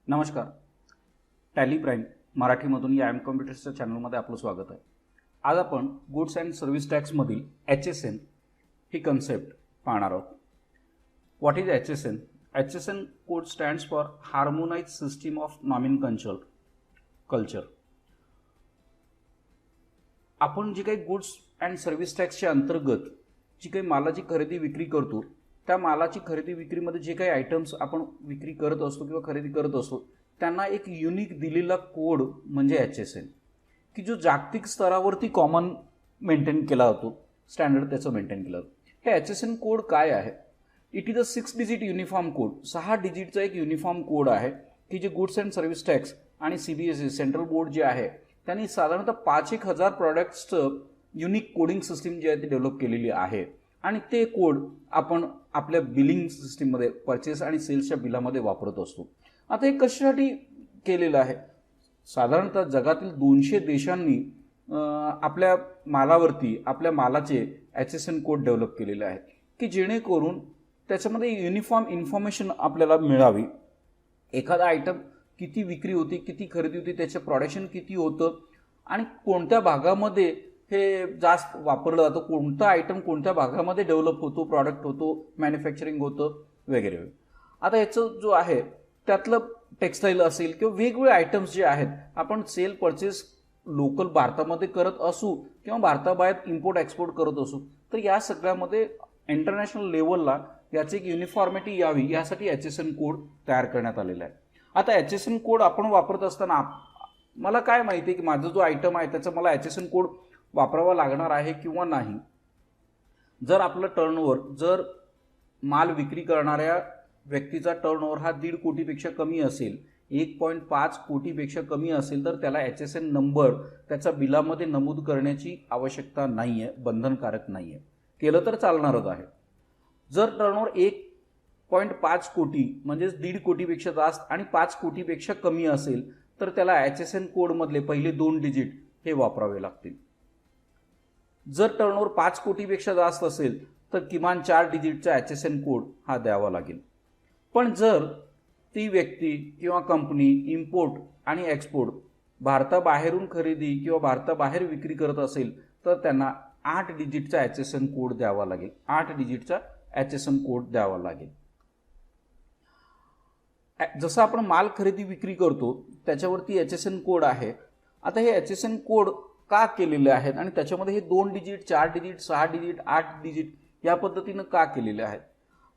नमस्कार. Tally prime मराठीमधून या कॉम्प्युटर्सच्या चॅनलमध्ये आपलं स्वागत आहे. आज आपण गुड्स अँड सर्व्हिस टॅक्समधील HSN ही कन्सेप्ट पाहणार आहोत. What is HSN? HSN code stands for harmonize system of nomenclature. आपण जे काही गुड्स अँड सर्व्हिस टॅक्सच्या अंतर्गत जी काही मालाची खरेदी विक्री करतो, त्या मालाची खरेदी विक्रीमध्ये जे काही आयटम्स आपण विक्री करत असतो किंवा खरेदी करत असतो त्यांना एक युनिक दिलेला कोड म्हणजे HSN, की जो जागतिक स्तरावरती कॉमन मेंटेन केला जातो, स्टँडर्ड त्याचं मेंटेन केलं जातं. हे HSN कोड काय आहे? It is a 6 digit uniform code. 6 डिजिटचा एक युनिफॉर्म कोड आहे की जे गुड्स अँड सर्व्हिस टॅक्स आणि CBSE सेंट्रल बोर्ड जे आहे त्यांनी साधारणतः 5,000 प्रॉडक्ट्सचं युनिक कोडिंग सिस्टीम जी आहे ती डेव्हलप केलेली आहे आणि ते कोड आपण आपल्या बिलिंग सिस्टीममध्ये परचेस आणि सेल्सच्या बिलामध्ये वापरत असतो. आता हे कशासाठी केलेलं आहे? साधारणतः जगातील 200 देशांनी आपल्या मालावरती आपल्या मालाचे HSN कोड डेव्हलप केलेले आहे की जेणेकरून त्याच्यामध्ये युनिफॉर्म इन्फॉर्मेशन आपल्याला मिळावी. एखादा आयटम किती विक्री होती, किती खरेदी होती, त्याचं प्रोडक्शन किती होतं आणि कोणत्या भागामध्ये हे जास्त वापरलं जातं, कोणता आयटम कोणत्या भागामध्ये डेव्हलप होतो, प्रॉडक्ट होतो, मॅन्युफॅक्चरिंग होतं वगैरे. आता याचं जो आहे त्यातलं टेक्स्टाईल असेल किंवा वेगवेगळे आयटम्स जे आहेत आपण सेल परचेस लोकल भारतामध्ये करत असू किंवा भारताबाहेर इम्पोर्ट एक्सपोर्ट करत असू, तर या सगळ्यामध्ये इंटरनॅशनल लेवलला याची एक युनिफॉर्मिटी यावी यासाठी HSN कोड तयार करण्यात आलेला आहे. आता HSN कोड आपण वापरत असताना मला काय माहिती आहे की माझा जो आयटम आहे त्याचा मला HSN कोड वापरावा लागणार आहे किंवा नाही. जर आपलं टर्नओव्हर, जर माल विक्री करणाऱ्या व्यक्तीचा टर्नओव्हर हा 1.5 कोटीपेक्षा कमी असेल, 1.5 कोटीपेक्षा कमी असेल, तर त्याला HSN नंबर त्याचा बिलामध्ये नमूद करण्याची आवश्यकता नाही आहे, बंधनकारक नाही आहे. केलं तर चालणारच आहे. जर टर्नओव्हर 1.5 कोटी म्हणजेच 1.5 कोटीपेक्षा जास्त आणि 5 कोटीपेक्षा कमी असेल तर त्याला HSN कोडमधले पहिले 2 डिजिट हे वापरावे लागतील. जर टर्नओव्हर 5 कोटीपेक्षा जास्त असेल तर किमान 4 डिजिटचा HSN कोड हा द्यावा लागेल. पण जर ती व्यक्ती किंवा कंपनी इम्पोर्ट आणि एक्सपोर्ट भारताबाहेरून खरेदी किंवा भारताबाहेर विक्री करत असेल तर त्यांना 8 डिजिटचा HSN कोड द्यावा लागेल. 8 डिजिटचा HSN कोड द्यावा लागेल. जसं आपण माल खरेदी विक्री करतो त्याच्यावरती HSN कोड आहे. आता हे HSN कोड का केलेले आहेत आणि त्याच्यामध्ये हे 2 डिजिट, 4 डिजिट, 6 डिजिट, 8 डिजिट या पद्धतीनं का केलेले आहेत?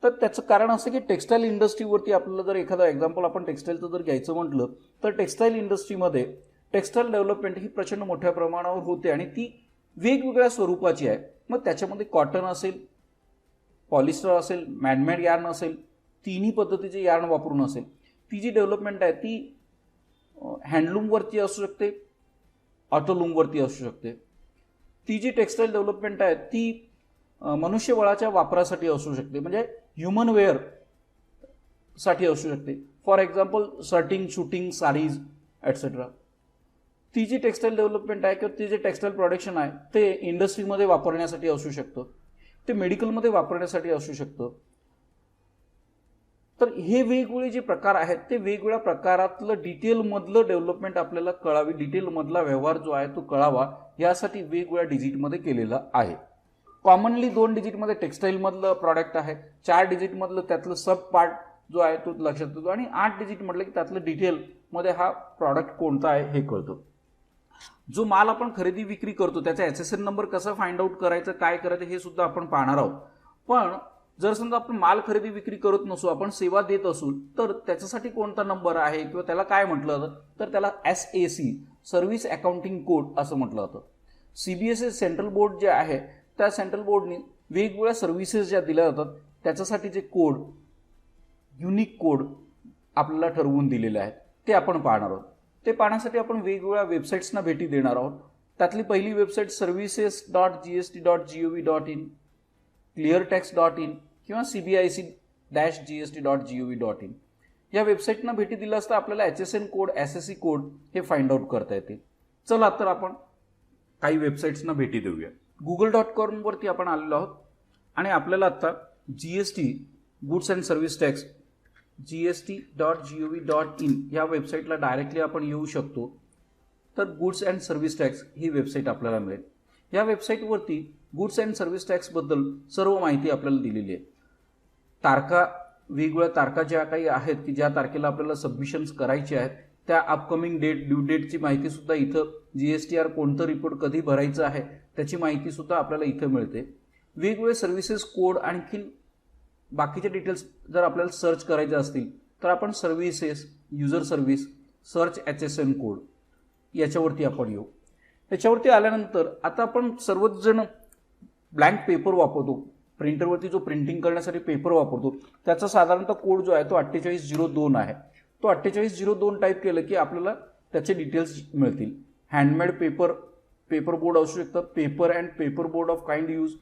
तर त्याचं कारण असं की टेक्स्टाईल इंडस्ट्रीवरती आपल्याला जर एखादा एक्झाम्पल आपण टेक्स्टाईलचं जर घ्यायचं म्हटलं तर टेक्स्टाईल इंडस्ट्रीमध्ये टेक्स्टाईल डेव्हलपमेंट ही प्रचंड मोठ्या प्रमाणावर होते आणि ती वेगवेगळ्या स्वरूपाची आहे. मग त्याच्यामध्ये कॉटन असेल, पॉलिस्टर असेल, मॅनमेड यार्न असेल, तिन्ही पद्धतीचे यार्न वापरून असेल. ती जी डेव्हलपमेंट आहे ती हँडलूमवरती असू शकते, ऑटोलूमवरती असू शकते. ती जी टेक्स्टाईल डेव्हलपमेंट आहे ती मनुष्यबळाच्या वापरासाठी असू शकते, म्हणजे ह्युमन वेअर साठी असू शकते. For example shirting, shooting, sarees etcetera. ती जी टेक्स्टाईल डेव्हलपमेंट आहे किंवा ती जे टेक्स्टाईल प्रोडक्शन आहे ते इंडस्ट्रीमध्ये वापरण्यासाठी असू शकतं, ते मेडिकलमध्ये वापरण्यासाठी असू शकतं. तर हे वेगवेगळे जे प्रकार आहेत ते वेगवेगळ्या प्रकारातलं डिटेलमधलं डेव्हलपमेंट आपल्याला कळावी, डिटेलमधला व्यवहार जो आहे तो कळावा यासाठी वेगवेगळ्या डिजिटमध्ये केलेला आहे. कॉमनली 2 डिजिटमध्ये टेक्स्टाईलमधलं प्रॉडक्ट आहे, 4 डिजिटमधलं त्यातलं सब पार्ट जो आहे तो लक्षात येतो आणि 8 डिजिट म्हटलं की त्यातलं डिटेलमध्ये हा प्रॉडक्ट कोणता आहे हे कळतं. जो माल आपण खरेदी विक्री करतो त्याचा HSN नंबर कसा फाइंड आउट करायचं, काय करायचं हे सुद्धा आपण पाहणार आहोत. पण जर समजा आपण माल खरेदी विक्री करत नसू, आपण सेवा देत असू, तर त्याच्यासाठी कोणता नंबर आहे किंवा त्याला काय म्हटलं जातं तर त्याला SAC सर्व्हिस अकाउंटिंग कोड असं म्हटलं जातं. CBSE सेंट्रल बोर्ड जे आहे त्या सेंट्रल बोर्डने वेगवेगळ्या सर्व्हिसेस ज्या दिल्या जातात त्याच्यासाठी जे कोड, युनिक कोड आपल्याला ठरवून दिलेले आहेत ते आपण पाहणार आहोत. ते पाहण्यासाठी आपण वेगवेगळ्या वेबसाईट्सना भेटी देणार आहोत. त्यातली पहिली वेबसाईट services.gst.gov.in, cleartax.in किंवा cbic-gst.gov.in या वेबसाईटना भेटी दिला असता आपल्याला HSN कोड, SAC कोड हे फाइंड आउट करता येते. चला तर आपण काही वेबसाईट्सना भेटी देऊया. google.com वरती आपण आलेलो आहोत आणि आपल्याला आता GST goods and service tax gst.gov.in या वेबसाईटला डायरेक्टली आपण येऊ शकतो. तर goods and service tax he website आपल्याला मिळेल. या वेबसाईटवरती गुड्स अँड सर्व्हिस टॅक्सबद्दल सर्व माहिती आपल्याला दिलेली आहे. तारखा, वेगवेगळ्या तारखा ज्या काही आहेत की ज्या तारखेला आपल्याला सबमिशन्स करायचे आहेत त्या अपकमिंग डेट, ड्यू डेटची माहिती सुद्धा इथं, GSTR कोणतं रिपोर्ट कधी भरायचं आहे त्याची माहिती सुद्धा आपल्याला इथं मिळते. वेगवेगळे सर्व्हिसेस कोड, आणखीन बाकीचे डिटेल्स जर आपल्याला सर्च करायचे असतील तर आपण services, user service, search HSN code याच्यावरती आपण येऊ. याच्यावरती आल्यानंतर आता आपण सर्वच जण ब्लँक पेपर वापरतो, प्रिंटरवरती जो प्रिंटिंग करण्यासाठी पेपर वापरतो त्याचा साधारणतः कोड जो आहे तो 4802 आहे. तो 4802 टाईप केलं की आपल्याला त्याचे डिटेल्स मिळतील. हँडमेड पेपर, पेपर बोर्ड असू शकतं, paper and paper board of kind use.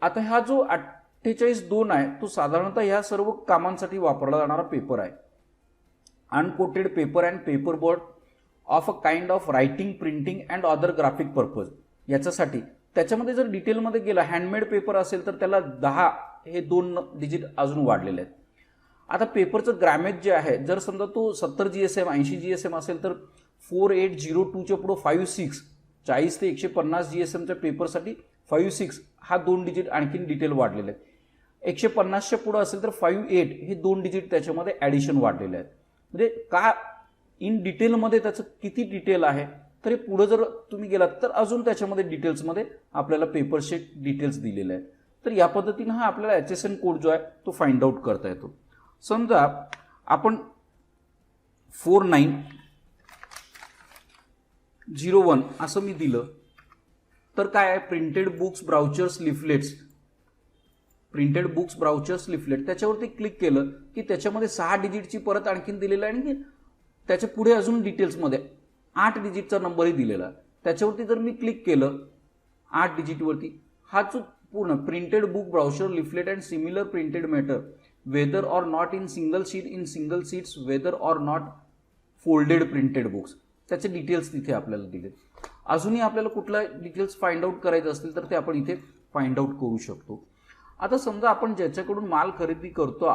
आता हा जो 4802 आहे तो साधारणतः ह्या सर्व कामांसाठी वापरला जाणारा पेपर आहे. Uncoated paper and paper board of a kind of writing, printing and other graphic purpose याच्यासाठी. त्याच्यामध्ये जर डिटेलमध्ये गेला, हँडमेड पेपर असेल तर त्याला 10 हे 2 डिजिट अजून वाढलेले आहेत. आता पेपरचं ग्रॅमेज जे आहे, जर समजा तो 70 GSM 80 GSM असेल तर 4802च्या पुढं 56, 40 ते 150 GSMच्या पेपरसाठी 56 हा 2 डिजिट आणखीन डिटेल वाढलेले आहेत. 150च्या पुढं असेल तर 58 हे 2 डिजिट त्याच्यामध्ये ॲडिशन वाढलेले आहेत. म्हणजे का इन डिटेलमध्ये त्याचं किती डिटेल आहे तर हे पुढं जर तुम्ही गेलात तर अजून त्याच्यामध्ये डिटेल्समध्ये आपल्याला पेपरचे डिटेल्स दिलेले आहेत. तर या पद्धतीनं हा आपल्याला HSN कोड जो आहे तो फाइंड आउट करता येतो. समजा आपण 4901 असं मी दिलं तर काय आहे, printed books, brochures, leaflets, printed books, brochures, leaflet त्याच्यावरती क्लिक केलं की त्याच्यामध्ये 6 डिजिटची परत आणखीन दिलेलं आहे आणि त्याच्या पुढे अजून डिटेल्समध्ये 8 डिजिटचा नंबरही दिलेला. त्याच्यावरती जर मी क्लिक केलं 8 डिजिटवरती, हा जो पूर्ण printed book, brochure, leaflet and similar printed matter whether or not in single sheets whether or not folded printed books त्याचे डिटेल्स तिथे आपल्याला दिले. अजूनही आपल्याला कुठला डिटेल्स फाइंड आउट करायचे असतील तर ते आपण इथे फाइंड आउट करू शकतो. आता समजा आपण ज्याच्याकडून माल खरेदी करतो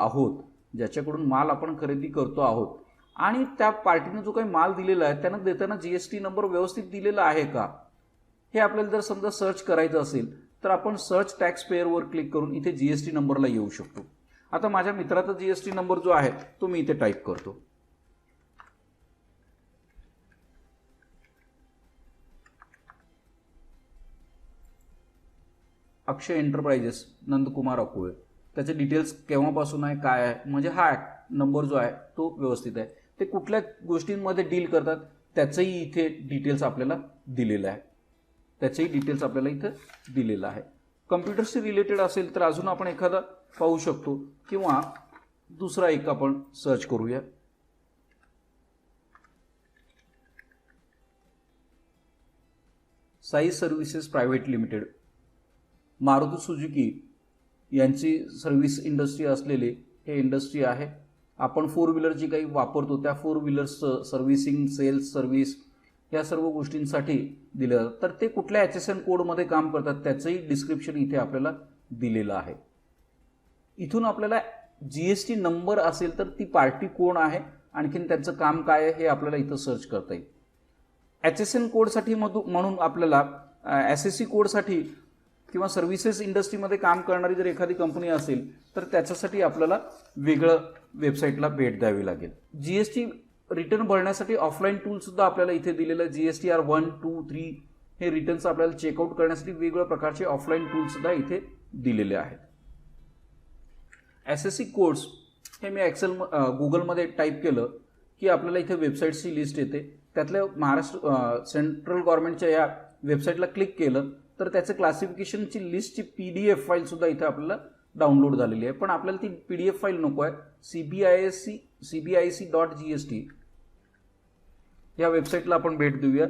आहोत आणि त्या पार्टीने जो काही माल दिलेला आहे त्यानं देताना GST नंबर व्यवस्थित दिलेला आहे का हे आपल्याला जर समजा सर्च करायचं असेल तर आपण सर्च टॅक्स पेअरवर क्लिक करून इथे GST नंबरला येऊ शकतो. आता माझ्या मित्राचा GST नंबर जो आहे तो मी इथे टाईप करतो. अक्षय एंटरप्राइजेस, नंदकुमार अकोळे. त्याचे डिटेल्स केव्हापासून आहे, काय आहे, म्हणजे हा नंबर जो आहे तो व्यवस्थित आहे. ते कुठल्या गोष्टींमध्ये डील करतात त्याचंही इथे डिटेल्स आपल्याला दिलेलं आहे. कम्प्युटरशी रिलेटेड असेल तर अजून आपण एखादा पाहू शकतो किंवा दुसरा एक आपण सर्च करूया. Sai services private limited, Maruti Suzuki यांची सर्व्हिस इंडस्ट्री असलेले हे इंडस्ट्री आहे. आपण 4 व्हीलर जी काही वापरतो त्या 4 व्हीलर्सचं सर्व्हिसिंग, सेल्स सर्व्हिस या सर्व गोष्टींसाठी दिलं जातं. तर ते कुठल्या HSN कोडमध्ये काम करतात त्याचंही डिस्क्रिप्शन इथे आपल्याला दिलेलं आहे. इथून आपल्याला GST नंबर असेल तर ती पार्टी कोण आहे, आणखीन त्यांचं काम काय आहे हे आपल्याला इथं सर्च करता येईल. HSN कोडसाठी म्हणून आपल्याला SSC कोडसाठी किंवा सर्व्हिसेस इंडस्ट्रीमध्ये काम करणारी जर एखादी कंपनी असेल तर त्याच्यासाठी आपल्याला वेगळं वेबसाईटला भेट द्यावी लागेल. GST रिटर्न भरण्यासाठी ऑफलाईन टूल सुद्धा आपल्याला इथे दिलेलं आहे. GSTR 1, 2, 3 हे रिटर्न्स आपल्याला चेकआउट करण्यासाठी वेगवेगळ्या प्रकारचे ऑफलाईन टूल सुद्धा इथे दिलेले आहेत. SSC कोड्स हे मी गुगलमध्ये टाईप केलं की आपल्याला इथे वेबसाईटची लिस्ट येते. त्यातल्या महाराष्ट्र सेंट्रल गव्हर्नमेंटच्या या वेबसाईटला क्लिक केलं तर त्याचं क्लासिफिकेशनची लिस्टची PDF फाईल सुद्धा इथे आपल्याला डाउनलोड झालेली आहे. पण आपल्याला ती PDF फाईल नको आहे. cbic.gst या वेबसाईटला आपण भेट देऊया.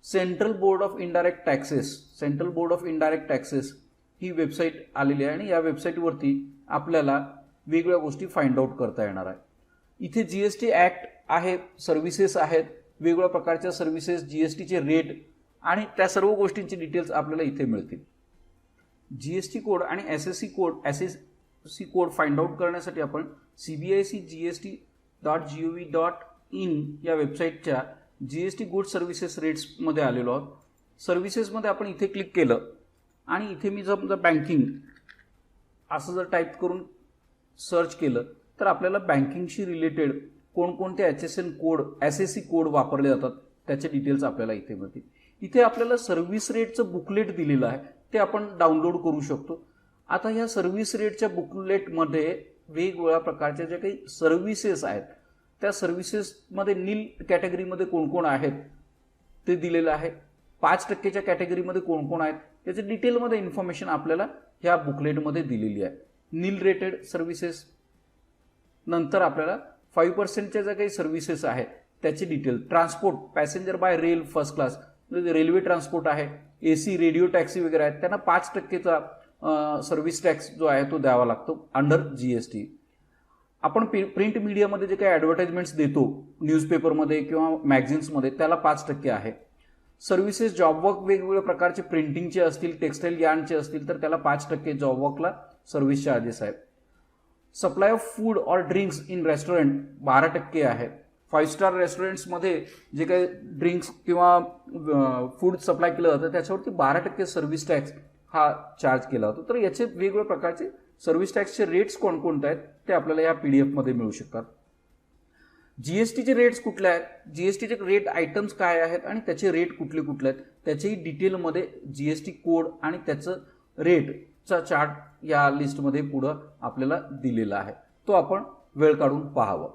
Central board of indirect taxes he website आलेली आहे आणि या वेबसाईटवरती आपल्याला वेगवेगळ्या गोष्टी फाइंड आउट करता येणार आहे. इथे GST ॲक्ट आहे, सर्व्हिसेस आहेत, वेगवेगळ्या प्रकारच्या सर्व्हिसेस, GSTचे रेट आणि त्या सर्व गोष्टींची डिटेल्स आपल्याला इथे मिळतील. GST कोड आणि SSC कोड फाइंड आउट करण्यासाठी आपण cbicgst.gov.in या वेबसाईटच्या GST गुड्स सर्व्हिसेस रेट्समध्ये आलेलो आहोत. सर्व्हिसेसमध्ये आपण इथे क्लिक केलं आणि इथे मी समजा बँकिंग असं जर टाईप करून सर्च केलं तर आपल्याला बँकिंगशी रिलेटेड कोणकोणते HSN कोड SAC कोड वापरले जातात त्याचे डिटेल्स आपल्याला इथे मिळतील. इथे आपल्याला सर्व्हिस रेटचं बुकलेट दिलेलं आहे, ते आपण डाउनलोड करू शकतो. आता ह्या सर्व्हिस रेटच्या बुकलेटमध्ये वेगवेगळ्या प्रकारच्या ज्या काही सर्व्हिसेस आहेत त्या सर्व्हिसेसमध्ये नील कॅटेगरीमध्ये कोण कोण आहेत ते दिलेलं आहे. 5% कॅटेगरीमध्ये कोण कोण आहेत त्याचे डिटेलमध्ये इन्फॉर्मेशन आपल्याला ह्या बुकलेटमध्ये दिलेली आहे. नील रेटेड सर्व्हिसेस, नंतर आपल्याला 5% ज्या काही सर्व्हिसेस आहेत त्याची detail, transport passenger bye rail first class railway transport आहे, AC रेडिओ टॅक्सी वगैरे आहेत त्यांना 5%चा सर्व्हिस टॅक्स जो आहे तो द्यावा लागतो अंडर GST. आपण प्रिंट मीडियामध्ये जे काही ॲडव्हर्टाइजमेंट्स देतो न्यूजपेपरमध्ये किंवा मॅगझिन्समध्ये त्याला 5% आहे. सर्व्हिसेस जॉबवर्क वेगवेगळ्या प्रकारचे प्रिंटिंगचे असतील, टेक्सटाईल यार्नचे असतील तर त्याला 5% जॉबवर्कला सर्व्हिस चार्जेस आहेत. Supply of food or drinks in restaurant 12% आहे. 5 स्टार रेस्टॉरंट्समध्ये जे काही ड्रिंक्स किंवा फूड सप्लाय केलं जातं त्याच्यावरती 12% सर्व्हिस टॅक्स हा चार्ज केला होता. तर याचे वेगवेगळ्या प्रकारचे सर्व्हिस टॅक्सचे रेट्स कोणकोणते आहेत ते आपल्याला या PDF मध्ये मिळू शकतात. GSTचे रेट्स कुठले आहेत, GSTचे रेट आयटम्स काय आहेत आणि त्याचे रेट कुठले कुठले आहेत त्याचेही डिटेलमध्ये GST कोड आणि त्याचं रेटचा चार्ट या लिस्टमध्ये पुढं आपल्याला दिलेला आहे, तो आपण वेळ काढून पाहावं.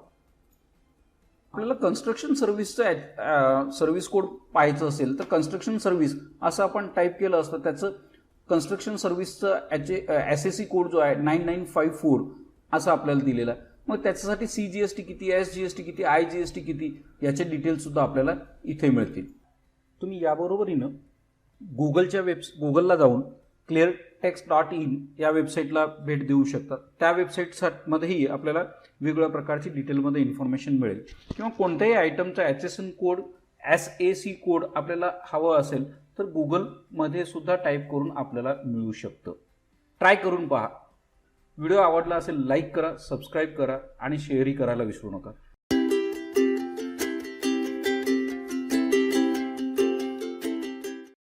आपल्याला कन्स्ट्रक्शन सर्व्हिसचं सर्व्हिस कोड पाहायचं असेल तर कन्स्ट्रक्शन सर्व्हिस असं आपण टाईप केलं असतं, त्याचं कन्स्ट्रक्शन सर्व्हिसचं SAC कोड जो आहे 9954 असं आपल्याला दिलेला आहे. मग त्याच्यासाठी CGST किती, SGST किती, IGST किती याचे डिटेल्स सुद्धा आपल्याला इथे मिळतील. तुम्ही याबरोबरीनं गुगलला जाऊन cleartext.in या वेबसाईटला भेट देऊ शकता. त्या वेबसाईटमध्येही आपल्याला वेगवेगळ्या प्रकारची डिटेलमध्ये इन्फॉर्मेशन मिळेल. किंवा कोणत्याही आयटमचा HSN कोड SAC कोड आपल्याला हवं असेल तर गुगलमध्ये सुद्धा टाईप करून आपल्याला मिळू शकतं. ट्राय करून पहा. व्हिडिओ आवडला असेल लाईक करा, सबस्क्राईब करा आणि शेअरही करायला विसरू नका.